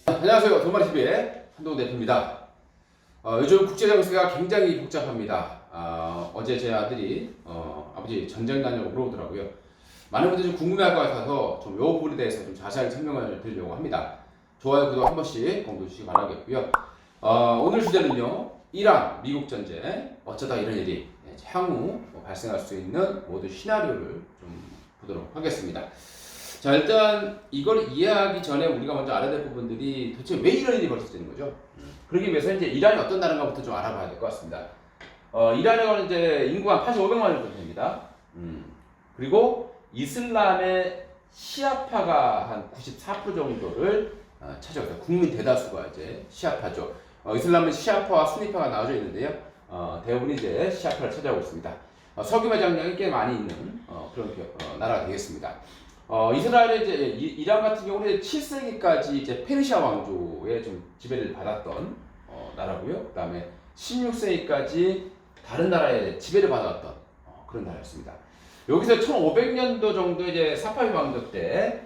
안녕하세요. 도마TV의 한동훈 대표입니다. 요즘 국제 정세가 굉장히 복잡합니다. 어제 제 아들이 아버지 전쟁 다녀고 물어보더라고요. 많은 분들이 좀 궁금해할 것 같아서 좀 이 부분에 대해서 좀 자세하게 설명을 드리려고 합니다. 좋아요, 구독 한 번씩 공유해 주시기 바라겠고요. 오늘 주제는요. 이란, 미국 전쟁, 어쩌다 이런 일이 향후 발생할 수 있는 모든 시나리오를 좀 보도록 하겠습니다. 자, 일단 이걸 이해하기 전에 우리가 먼저 알아야 될 부분들이 도대체 왜 이런 일이 벌어지는 거죠? 그러기 위해서 이제 이란이 어떤 나라인가부터 좀 알아봐야 될 것 같습니다. 이란은 이제 인구가 한 8,500만 정도 됩니다. 그리고 이슬람의 시아파가 한 94% 정도를 차지하고 있어요. 국민 대다수가 이제 시아파죠. 이슬람은 시아파와 수니파가 나눠져 있는데요. 대부분이 이제 시아파를 차지하고 있습니다. 석유 매장량이 꽤 많이 있는 그런 나라가 되겠습니다. 이스라엘의 이제 이란 같은 경우는 7세기까지 이제 페르시아 왕조의 좀 지배를 받았던 나라고요. 그다음에 16세기까지 다른 나라의 지배를 받았던 그런 나라였습니다. 여기서 1500년도 정도 이제 사파비 왕조 때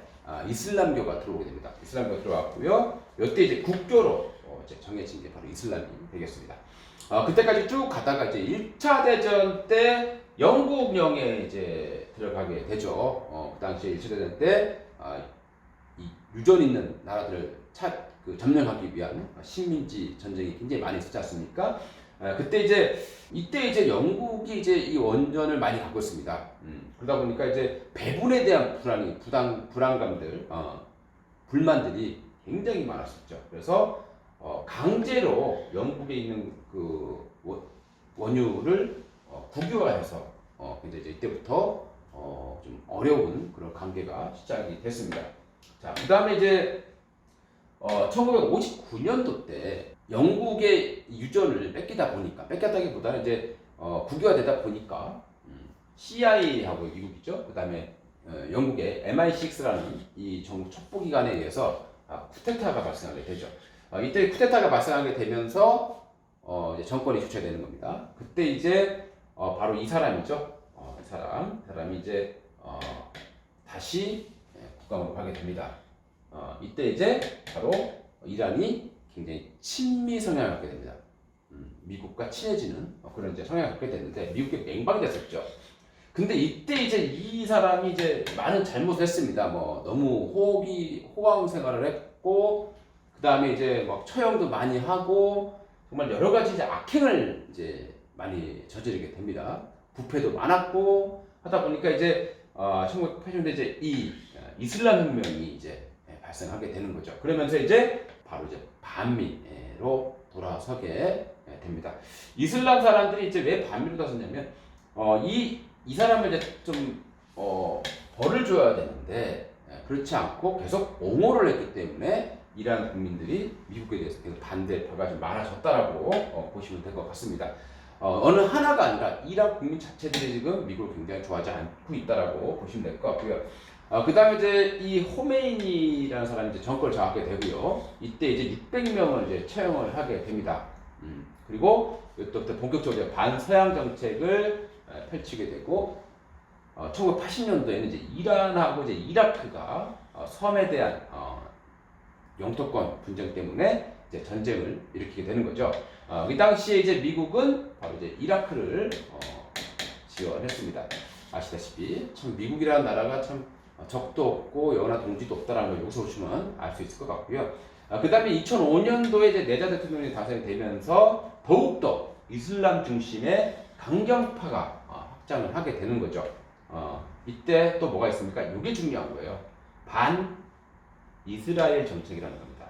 이슬람교가 들어오게 됩니다. 이슬람교가 들어왔고요. 이때 이제 국교로 이제 정해진 게 바로 이슬람이 되겠습니다. 그때까지 쭉 가다가 이제 1차 대전 때 영국령에 이제 들어가게 되죠. 그 당시에 1차 대전 때 이 유전 있는 나라들을 점령하기 위한 식민지 전쟁이 굉장히 많이 있었지 않습니까? 그때 이때 영국이 이제 이 원전을 많이 갖고 있습니다. 그러다 보니까 이제 배분에 대한 불안감들, 불만들이 굉장히 많았었죠. 그래서 강제로 영국에 있는 그 원유를 국유화해서 근데 이제 이때부터 좀 어려운 그런 관계가 시작이 됐습니다. 자, 그 다음에 이제 1959년도 때 영국의 유전을 뺏겼다기보다는 이제 국유화되다 보니까 CIA하고 미국이죠. 그 다음에 영국의 MI6라는 이 정부 첩보기관에 의해서 쿠데타가 발생하게 되죠. 이때 쿠데타가 발생하게 되면서 이제 정권이 교체되는 겁니다. 그때 이제 바로 이 사람이죠. 이 사람이 이제 다시 국감으로 가게 됩니다. 이때 이제 바로 이란이 굉장히 친미 성향을 갖게 됩니다. 미국과 친해지는 그런 이제 성향을 갖게 됐는데 미국에 맹방이 됐었죠. 근데 이때 이제 이 사람이 이제 많은 잘못을 했습니다. 뭐 너무 호황 생활을 했고, 그 다음에 이제 막 처형도 많이 하고, 정말 여러 가지 이제 악행을 이제 많이 저지르게 됩니다. 부패도 많았고 하다 보니까 이제 1980년대 이제 이 이슬람 혁명이 이제 발생하게 되는 거죠. 그러면서 이제 바로 이제 반미로 돌아서게 됩니다. 이슬람 사람들이 이제 왜 반미로 돌아섰냐면 이 사람을 이제 좀 벌을 줘야 되는데 그렇지 않고 계속 옹호를 했기 때문에 이란 국민들이 미국에 대해서 계속 반대표가 좀 많아졌다라고 보시면 될 것 같습니다. 어느 하나가 아니라 이란 국민 자체들이 지금 미국을 굉장히 좋아하지 않고 있다라고 보시면 될 것 같고요. 그 다음에 이제 이 호메이니라는 사람이 이제 정권을 장악하게 되고요. 이때 이제 600명을 이제 처형을 하게 됩니다. 그리고 이때부터 본격적으로 반서양 정책을 펼치게 되고, 1980년도에는 이제 이란하고 이제 이라크가 섬에 대한 영토권 분쟁 때문에 이제 전쟁을 일으키게 되는 거죠. 이 당시에 이제 미국은 바로 이제 이라크를 지원했습니다. 아시다시피 참 미국이라는 나라가 참 적도 없고 영원한 동지도 없다라는 걸 여기서 보시면 알 수 있을 것 같고요. 그 다음에 2005년도에 이제 네자 대통령이 당선되면서 더욱더 이슬람 중심의 강경파가 확장을 하게 되는 거죠. 이때 또 뭐가 있습니까? 이게 중요한 거예요. 반 이스라엘 정책이라는 겁니다.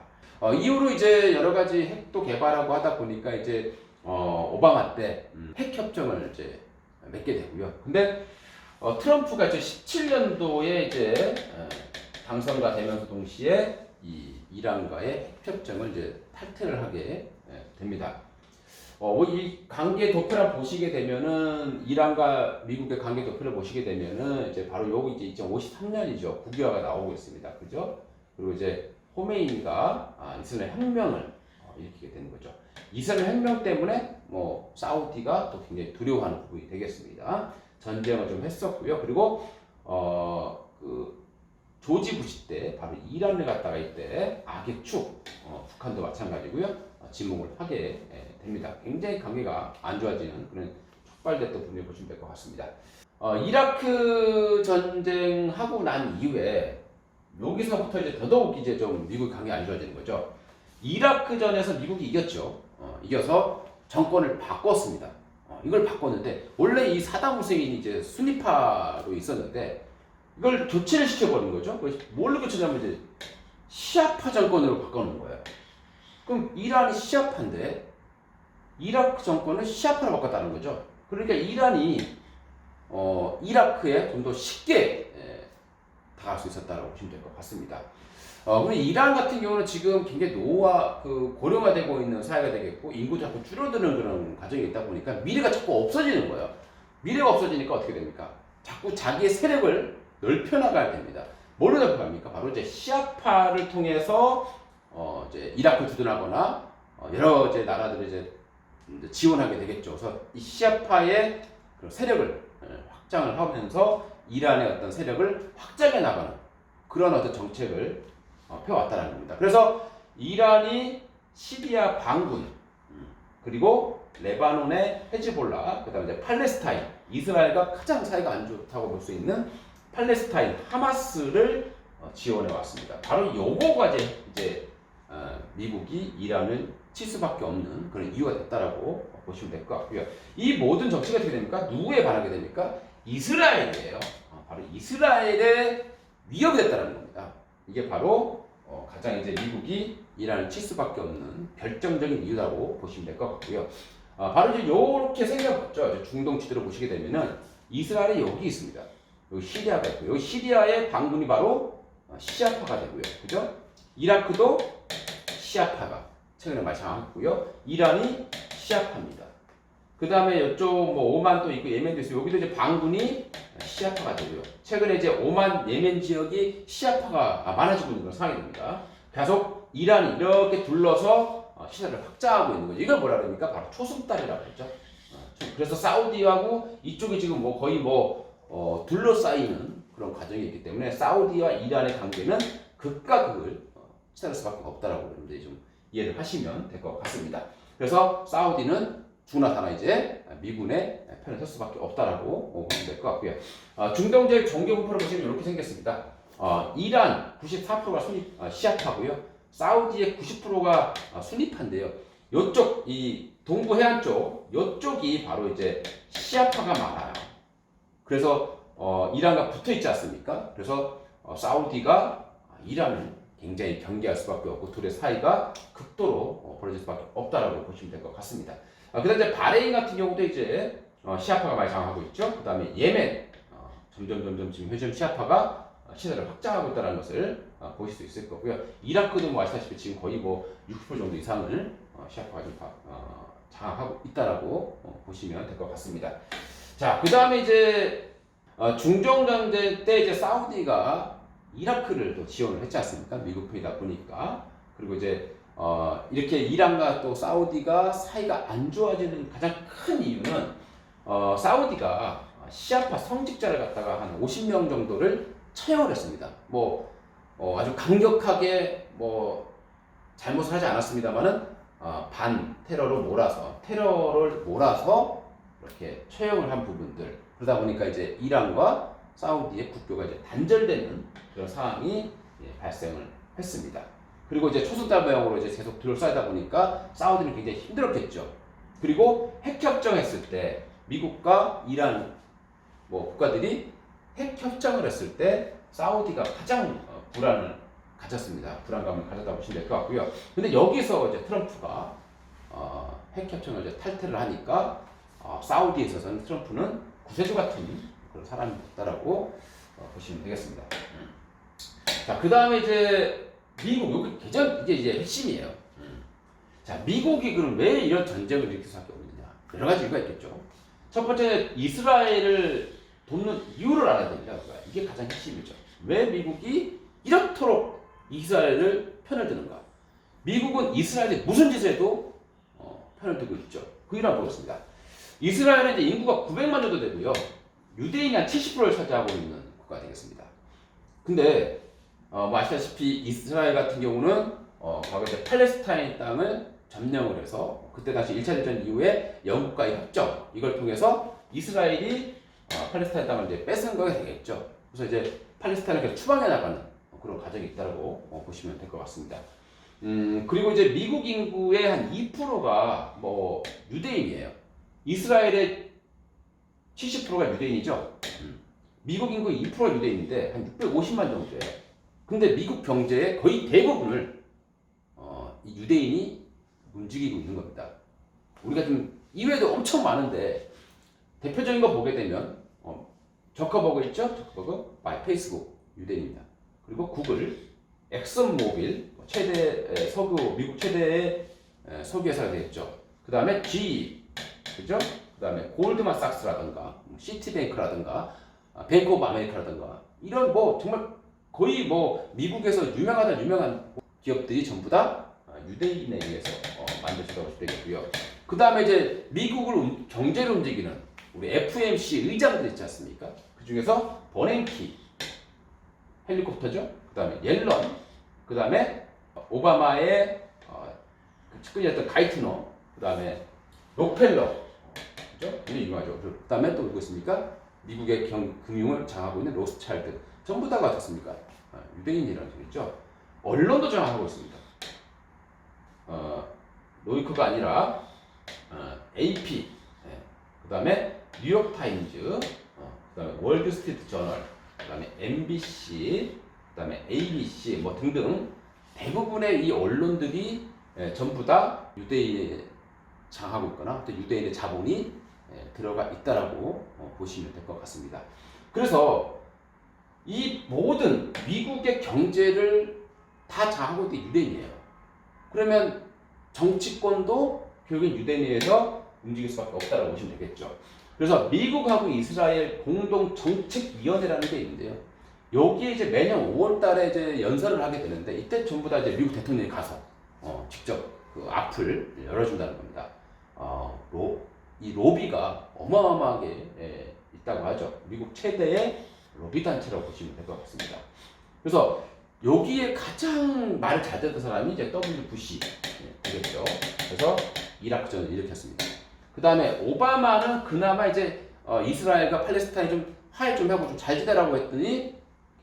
이후로 이제 여러 가지 핵도 개발하고 하다 보니까 이제 오바마 때 핵 협정을 이제 맺게 되고요. 근데 트럼프가 17년도에 이제 당선가 되면서 동시에 이 이란과의 핵 협정을 이제 탈퇴를 하게 됩니다. 이 관계 도표를 보시게 되면은 이란과 미국의 관계 도표를 보시게 되면은 이제 바로 여기 이제 2053년이죠. 국유화가 나오고 있습니다. 그죠? 그리고 이제 호메이니가 이슬람 혁명을 일으키게 되는 거죠. 이슬람 혁명 때문에 뭐 사우디가 또 굉장히 두려워하는 부분이 되겠습니다. 전쟁을 좀 했었고요. 그리고 그 조지 부시 때 바로 이란을 갖다가 이때 악의 축, 북한도 마찬가지고요. 지목을 하게 됩니다. 굉장히 관계가 안 좋아지는 그런 촉발됐던 분위기 보시면 될 것 같습니다. 이라크 전쟁하고 난 이후에 여기서부터 이제 더더욱 이제 좀 미국 관계가 안 좋아지는 거죠. 이라크전에서 미국이 이겼죠. 이겨서 정권을 바꿨습니다. 이걸 바꿨는데 원래 이 사담 후세인이 이제 순위파로 있었는데 이걸 교체를 시켜버린 거죠. 뭘로 교체냐면 이제 시아파 정권으로 바꿔놓은 거예요. 그럼 이란이 시아파인데 이라크 정권을 시아파로 바꿨다는 거죠. 그러니까 이란이 이라크에 좀 더 쉽게 다갈 수 있었다고 보시면 될 것 같습니다. 근데 이란 같은 경우는 지금 굉장히 고령화되고 있는 사회가 되겠고 인구 자꾸 줄어드는 그런 과정이 있다 보니까 미래가 자꾸 없어지는 거예요. 미래가 없어지니까 어떻게 됩니까? 자꾸 자기의 세력을 넓혀나가야 됩니다. 뭘로 넓혀갑니까? 바로 이제 시아파를 통해서 이제 이라크를 주둔하거나 여러 이제 나라들을 이제 지원하게 되겠죠. 그래서 이 시아파의 그런 세력을 확장을 하면서 이란의 어떤 세력을 확장해 나가는 그런 어떤 정책을 펴왔다는 겁니다. 그래서 이란이 시리아 반군 그리고 레바논의 헤즈볼라 그다음에 이제 팔레스타인 이스라엘과 가장 사이가 안 좋다고 볼 수 있는 팔레스타인 하마스를 지원해 왔습니다. 바로 요거가 이제 미국이 이란을 칠 수밖에 없는 그런 이유가 됐다라고 보시면 될 것 같고요. 이 모든 정치가 어떻게 됩니까? 누구에 반하게 됩니까? 이스라엘이에요. 바로 이스라엘의 위협이 됐다는 겁니다. 이게 바로 가장 이제 미국이 이란을 칠 수밖에 없는 결정적인 이유라고 보시면 될 것 같고요. 바로 이제 이렇게 생겨봤죠. 중동 지도를 보시게 되면은 이스라엘이 여기 있습니다. 여기 시리아가 있고 여기 시리아의 반군이 바로 시아파가 되고요. 그죠? 이라크도 시아파가 최근에 많이 장악했고요. 이란이 시아파입니다. 그 다음에 이쪽 뭐 오만도 있고 예멘도 있어요. 여기도 이제 반군이 시아파가 되고요. 최근에 이제 오만 예멘 지역이 시아파가 많아지고 있는 그런 상황이 됩니다. 계속 이란이 이렇게 둘러서 시세를 확장하고 있는 거죠. 이걸 뭐라 그럽니까? 바로 초승달이라고 했죠. 그래서 사우디하고 이쪽이 지금 뭐 거의 둘러싸이는 그런 과정이 있기 때문에 사우디와 이란의 관계는 극과 극을 치달을 수밖에 없다라고 여러분들이 좀 이해를 하시면 될 것 같습니다. 그래서 사우디는 죽나 사나 이제 미군의 편에 설 수밖에 없다라고 보시면 될 것 같고요. 중동 지역 종교 분포를 보시면 이렇게 생겼습니다. 이란 94%가 시아파고요. 사우디의 90%가 순위파인데요. 이쪽 이 동부 해안 쪽 이쪽이 바로 이제 시아파가 많아요. 그래서 이란과 붙어 있지 않습니까? 그래서 사우디가 이란을 굉장히 경계할 수밖에 없고 둘의 사이가 극도로 벌어질 수밖에 없다라고 보시면 될 것 같습니다. 그다음 이제 바레인 같은 경우도 이제 시아파가 많이 장악하고 있죠. 그다음에 예멘 점점 지금 현재 시아파가 시세를 확장하고 있다는 것을 보실 수 있을 거고요. 이라크도 뭐 아시다시피 지금 거의 60% 정도 이상을 시아파가 좀 장악하고 있다라고 보시면 될 것 같습니다. 자, 그다음에 이제 중동 전쟁 때 이제 사우디가 이라크를 또 지원을 했지 않습니까? 미국 편이다 보니까. 그리고 이제 이렇게 이란과 또 사우디가 사이가 안 좋아지는 가장 큰 이유는 사우디가 시아파 성직자를 갖다가 한 50명 정도를 처형을 했습니다. 아주 강력하게 잘못을 하지 않았습니다만은 반 테러를 몰아서 이렇게 처형을 한 부분들. 그러다 보니까 이제 이란과 사우디의 국교가 이제 단절되는 그런 상황이 발생을 했습니다. 그리고 이제 초승달 모양으로 이제 계속 둘러싸이다 보니까 사우디는 굉장히 힘들었겠죠. 그리고 핵협정했을 때 미국과 이란 국가들이 핵협정을 했을 때 사우디가 가장 불안감을 가졌다 보시면 될 것 같고요. 근데 여기서 이제 트럼프가 핵협정을 이제 탈퇴를 하니까 사우디에 있어서는 트럼프는 구세주 같은 그런 사람이 됐다라고 보시면 되겠습니다. 자, 그 다음에 이제 미국 여기 이제 핵심이에요. 자, 미국이 그럼 왜 이런 전쟁을 일으킬 수밖에 없느냐? 여러 가지 이유가 있겠죠. 첫 번째 이스라엘을 돕는 이유를 알아야 됩니다. 이게 가장 핵심이죠. 왜 미국이 이렇도록 이스라엘을 편을 드는가? 미국은 이스라엘이 무슨 짓을 해도 편을 들고 있죠. 그 이유를 보겠습니다. 이스라엘은 이제 인구가 900만 정도 되고요. 유대인이 한 70%를 차지하고 있는 국가가 되겠습니다. 근데 뭐 아시다시피 이스라엘 같은 경우는 과거 이제 팔레스타인 땅을 점령을 해서 그때 당시 1차 대전 이후에 영국과의 협정 이걸 통해서 이스라엘이 팔레스타인 땅을 이제 뺏은 거가 되겠죠. 그래서 이제 팔레스타인을 계속 추방해 나가는 그런 과정이 있다고 보시면 될 것 같습니다. 그리고 이제 미국 인구의 한 2%가 뭐 유대인이에요. 이스라엘의 70%가 유대인이죠. 미국 인구 2%가 유대인인데 한 650만 정도예요. 근데 미국 경제의 거의 대부분을 이 유대인이 움직이고 있는 겁니다. 우리가 좀 이외에도 엄청 많은데 대표적인 거 보게 되면 저커버그 있죠? 저커버그, 페이스북 유대인입니다. 그리고 구글, 엑슨모빌 미국 최대의 석유 회사가 되겠죠. 그 다음에 GE, 그죠? 그 다음에 골드만삭스라든가 시티뱅크라든가 뱅크 오브 아메리카라든가 이런 뭐 정말 거의 뭐 미국에서 유명한 기업들이 전부 다 유대인에 의해서 만들어졌다고 보시면 되겠고요. 그 다음에 이제 미국을 경제를 움직이는 우리 FMC 의장들 있지 않습니까? 그 중에서 버냉키 헬리콥터죠. 그 다음에 옐런, 그 다음에 오바마의 그 측근이었던 가이트너, 그 다음에 록펠러, 그죠? 굉장히 유명하죠. 그 다음에 또 누구 있습니까? 미국의 금융을 장악하고 있는 로스차일드. 전부 다가 어떻습니까? 유대인이라는 소리죠. 언론도 장악하고 있습니다. 로이커가 아니라 AP, 그 다음에 뉴욕타임즈, 그 다음에 월드스트리트 저널, 그 다음에 MBC, 그 다음에 ABC 뭐 등등 대부분의 이 언론들이 전부 다 유대인에 장하고 있거나 또 유대인의 자본이 들어가 있다라고 보시면 될 것 같습니다. 그래서 이 모든 미국의 경제를 다 장하고 있는 게 유대인이에요. 그러면 정치권도 결국엔 유대인에 의해서 움직일 수밖에 없다라고 보시면 되겠죠. 그래서 미국하고 이스라엘 공동 정책위원회라는 게 있는데요. 여기에 이제 매년 5월달에 이제 연설을 하게 되는데 이때 전부 다 이제 미국 대통령이 가서 직접 그 앞을 열어준다는 겁니다. 이 로비가 어마어마하게 있다고 하죠. 미국 최대의 로비 단체라고 보시면 될 것 같습니다. 그래서 여기에 가장 말을 잘 듣는 사람이 이제 W 부시 되겠죠. 그래서 이라크전을 일으켰습니다. 그 다음에 오바마는 그나마 이제 이스라엘과 팔레스타인 좀 화해 좀 하고 좀 잘 지내라고 했더니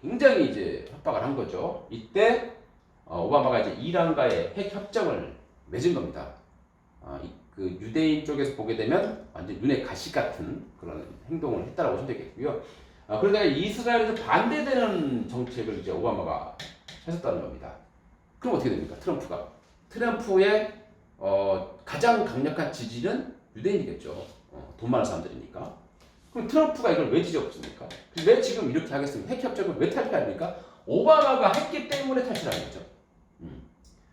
굉장히 이제 협박을 한 거죠. 이때 오바마가 이제 이란과의 핵 협정을 맺은 겁니다. 그 유대인 쪽에서 보게 되면 완전 눈에 가시 같은 그런 행동을 했다라고 보시면 되겠고요. 그러다가 이스라엘에서 반대되는 정책을 이제 오바마가 했었다는 겁니다. 그럼 어떻게 됩니까? 트럼프의 가장 강력한 지지는 유대인이겠죠. 돈 많은 사람들이니까. 그럼 트럼프가 이걸 왜 지지했습니까? 왜 지금 이렇게 하겠습니까? 핵 협정을 왜 탈퇴합니까? 오바마가 했기 때문에 탈퇴하는 거죠.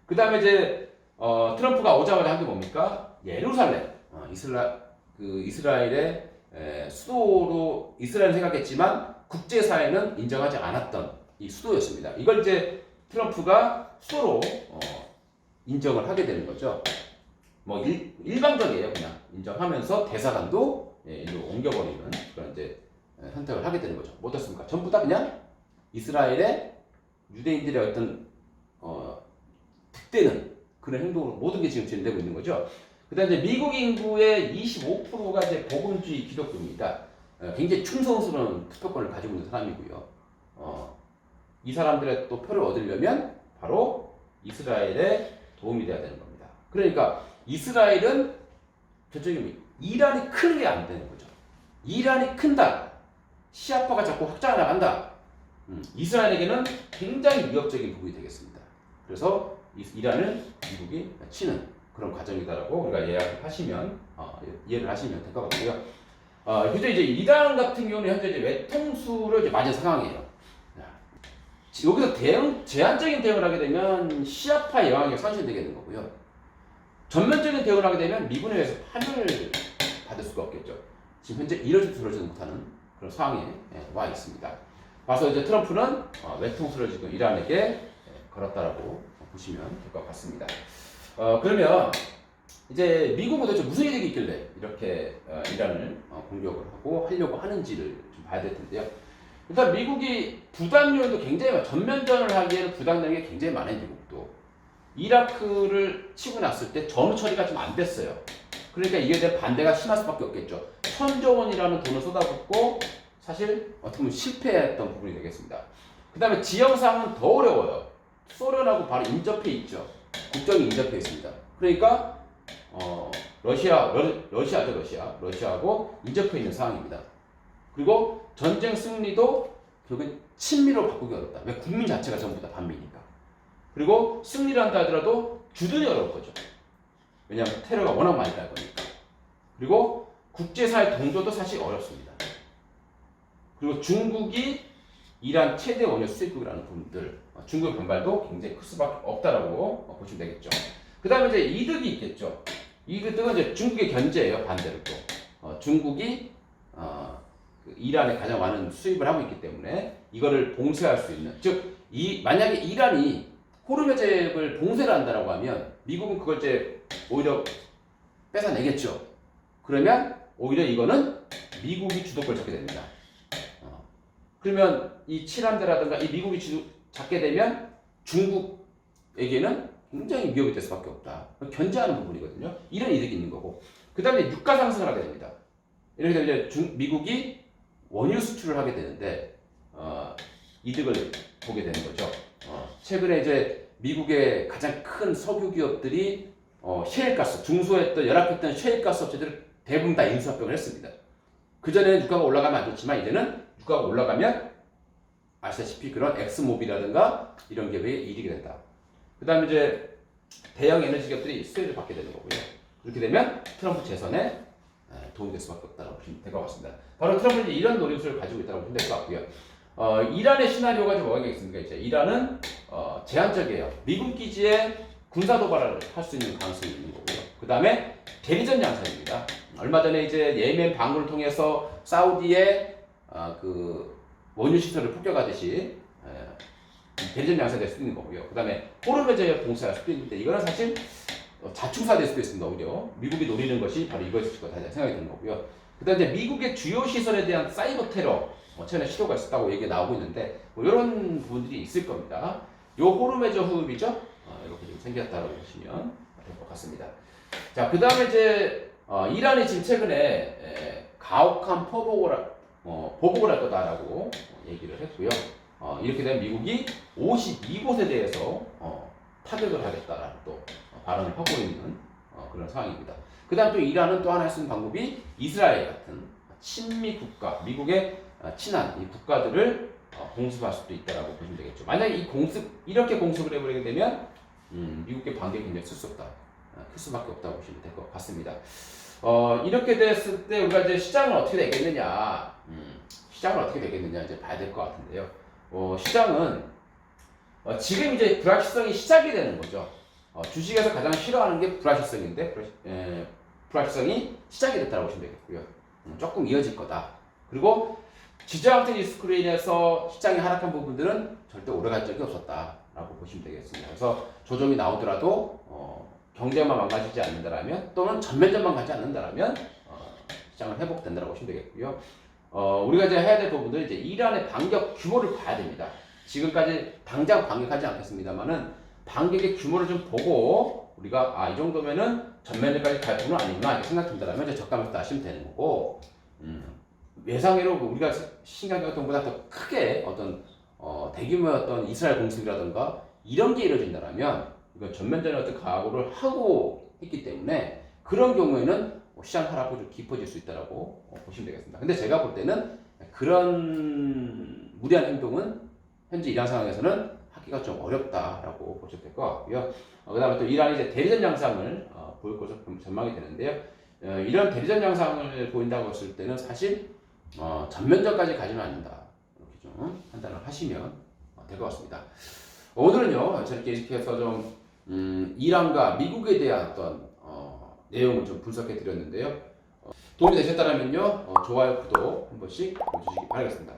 그 다음에 이제 트럼프가 오자마자 한 게 뭡니까? 예루살렘, 이스라엘의 수도로 이스라엘 생각했지만 국제사회는 인정하지 않았던 이 수도였습니다. 이걸 이제 트럼프가 수도로 인정을 하게 되는 거죠. 뭐 일방적이에요. 그냥 인정하면서 대사관도 일로 옮겨버리는 그런 이제 선택을 하게 되는 거죠. 뭐 어떻습니까? 전부 다 그냥 이스라엘의 유대인들의 어떤 득대는 그런 행동으로 모든 게 지금 진행되고 있는 거죠. 그다음에 이제 미국 인구의 25%가 이제 복음주의 기독교입니다. 굉장히 충성스러운 투표권을 가지고 있는 사람이고요. 이 사람들의 또 표를 얻으려면 바로 이스라엘에 도움이 돼야 되는 겁니다. 그러니까 이스라엘은 결정이 이란이 크는 게 안 되는 거죠. 이란이 큰다. 시아파가 자꾸 확장해 나간다. 이스라엘에게는 굉장히 위협적인 부분이 되겠습니다. 그래서 이란을 미국이 치는 그런 과정이다라고 우리가 이해를 하시면 될 것 같고요. 현재 이제 이란 같은 경우는 현재 이제 외통수를 이제 맞은 상황이에요. 여기서 제한적인 대응을 하게 되면 시아파 영향이 상실되게 되는 거고요. 전면적인 대응을 하게 되면 미군에 의해서 파면을 받을 수가 없겠죠. 지금 현재 이러지도 저러지도 못하는 그런 상황에 와 있습니다. 그래서 이제 트럼프는 외통수를 지금 이란에게 걸었다라고 보시면 될 것 같습니다. 그러면 이제 미국은 도대체 무슨 일이 있길래 이렇게 이란을 공격을 하려고 하는지를 좀 봐야 될 텐데요. 일단 미국이 부담 요인도 굉장히 전면전을 하기에는 부담되는 게 굉장히 많아요. 미국도 이라크를 치고 났을 때 전후 처리가 좀 안 됐어요. 그러니까 이에 대한 반대가 심할 수밖에 없겠죠. 1,000조 원이라는 돈을 쏟아붓고 사실 어떻게 보면 실패했던 부분이 되겠습니다. 그 다음에 지형상은 더 어려워요. 소련하고 바로 인접해 있죠. 국경이 인접해 있습니다. 그러니까 러시아하고 인접해 있는 상황입니다. 그리고 전쟁 승리도 결국은 친미로 바꾸기 어렵다. 왜? 국민 자체가 전부 다 반미니까. 그리고 승리를 한다 하더라도 주둔이 어려울 거죠. 왜냐하면 테러가 워낙 많이 날 거니까. 그리고 국제사회 동조도 사실 어렵습니다. 그리고 중국이 이란 최대 원유 수입국이라는 부분들, 중국의 반발도 굉장히 클 수밖에 없다라고 보시면 되겠죠. 그 다음에 이제 이득이 있겠죠. 이득은 이제 중국의 견제예요. 반대로 또 중국이 그 이란에 가장 많은 수입을 하고 있기 때문에 이거를 봉쇄할 수 있는, 즉 만약에 이란이 호르무즈을 봉쇄를 한다라고 하면 미국은 그걸 이제 오히려 뺏어내겠죠. 그러면 오히려 이거는 미국이 주도권을 잡게 됩니다. 그러면 이 칠함대라든가 이 미국이 잡게 되면 중국에게는 굉장히 위협이 될 수밖에 없다. 견제하는 부분이거든요. 이런 이득이 있는 거고. 그 다음에 유가 상승을 하게 됩니다. 이렇게 되면 이제 미국이 원유 수출을 하게 되는데 이득을 보게 되는 거죠. 최근에 이제 미국의 가장 큰 석유 기업들이 셰일가스, 중소했던 열악했던 셰일가스 업체들을 대부분 다 인수합병을 했습니다. 그전에는 유가가 올라가면 안 좋지만 이제는 유가가 올라가면 아시다시피 그런 엑스모빌이라든가 이런 기업에 이익이 된다. 그 다음에 이제 대형 에너지 기업들이 수혜를 받게 되는 거고요. 그렇게 되면 트럼프 재선에 도움이 될 수밖에 없다고 보시면 될 것 같습니다. 바로 트럼프는 이런 노림수를 가지고 있다고 보시면 될 것 같고요. 이란의 시나리오가 좀 뭐가 있겠습니까? 이제 이란은 제한적이에요. 미국 기지에 군사 도발을 할 수 있는 가능성이 있는 거고요. 그 다음에 대리전 양상입니다. 얼마 전에 이제 예멘 방문을 통해서 사우디의 그 원유 시설을 폭격하듯이 대리전 양상될 수도 있는 거고요. 그 다음에 호르무즈에 봉쇄할 수도 있는데 이거는 사실 자충사될 수도 있습니다. 오히려 미국이 노리는 것이 바로 이거였을 거다 생각이 드는 거고요. 그 다음에 이제 미국의 주요 시설에 대한 사이버 테러 최근에 시도가 있었다고 얘기가 나오고 있는데 이런 부분들이 있을 겁니다. 요 호르무즈 호흡이죠. 이렇게 좀 생겼다고 보시면 될 것 같습니다. 자, 그 다음에 이제 이란이 지금 최근에 가혹한 보복을 할 거다라고 얘기를 했고요. 이렇게 되면 미국이 52곳에 대해서 타격을 하겠다라는 또 발언을 하고 있는 그런 상황입니다. 그 다음 또 이란은 또 하나 할 수 있는 방법이 이스라엘 같은 친미 국가, 미국의 친한 이 국가들을 공습할 수도 있다라고 보시면 되겠죠. 만약에 이렇게 공습을 해버리게 되면 미국의 반격이 굉장히 클 수밖에 없다고 보시면 될 것 같습니다. 이렇게 됐을 때 우리가 이제 시장은 어떻게 되겠느냐, 이제 봐야 될 것 같은데요. 시장은 지금 이제 불확실성이 시작이 되는 거죠. 주식에서 가장 싫어하는 게 불확실성인데 불확실성이 시작이 됐다고 보시면 되겠고요. 조금 이어질 거다. 그리고 지정학적 리스크로 인해서 시장이 하락한 부분들은 절대 오래갈 적이 없었다라고 보시면 되겠습니다. 그래서 조정이 나오더라도 경제만 망가지지 않는다라면 또는 전면전만 가지 않는다라면 시장은 회복된다라고 보시면 되겠고요. 우리가 이제 해야 될 부분들은 이제 이란의 반격 규모를 봐야 됩니다. 지금까지 당장 반격하지 않겠습니다만은 반격의 규모를 좀 보고 우리가 이 정도면은 전면전까지 갈 부분은 아니구나 이렇게 생각된다라면 이제 저가면서 하시면 되는 거고, 외상으로 우리가 신경했던 것보다 더 크게 어떤 대규모의 어떤 이스라엘 공습이라든가 이런 게 이루어진다라면 이건 전면전의 어떤 각오를 하고 있기 때문에 그런 경우에는 시장 하락이 좀 깊어질 수 있다라고 보시면 되겠습니다. 근데 제가 볼 때는 그런 무리한 행동은 현재 이란 상황에서는 하기가 좀 어렵다라고 보셔도 될 것 같고요. 그 다음에 또 이란이 이제 대리전 양상을 보일 것으로 전망이 되는데요. 이런 대리전 양상을 보인다고 했을 때는 사실 전면전까지 가지는 않는다. 이렇게 좀 판단을 하시면 될 것 같습니다. 오늘은요, 저렇게 계속해서 좀 이란과 미국에 대한 어떤 내용을 좀 분석해 드렸는데요. 도움이 되셨다면요, 좋아요, 구독 한 번씩 해주시기 바라겠습니다.